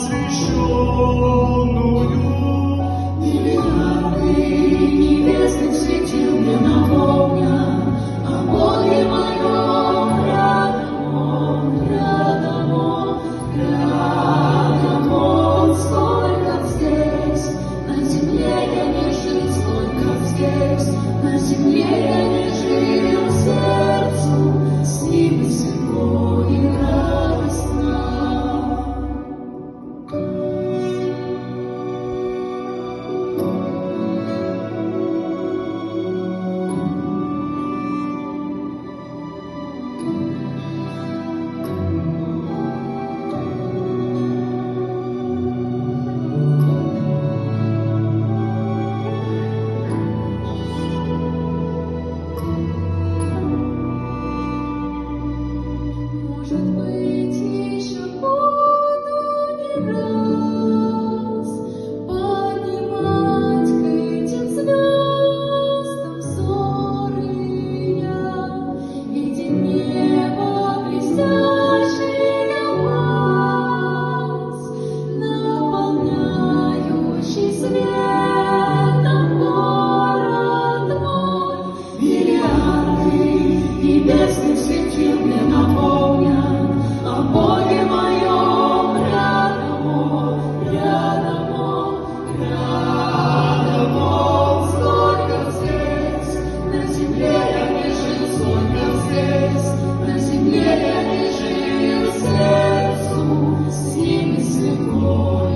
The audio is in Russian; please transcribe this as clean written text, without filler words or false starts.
освященную. Миллиарды небесных светил мне наполнят о Боге моем рядом Он, сколько здесь, на земле я не жил, сколько здесь, на земле я не жил, сердцу с ним светло и радостно. Может быть, еще буду не раз поднимать к этим звездам взоры я, видя небо блестящий алмаз, наполняющий светом город мой. Миллиарды небесных светил мне наполнят о Боге моем рядом Он, сколько здесь, на земле я не жил, сколько здесь, на земле я не жил, сердцу с ним светло.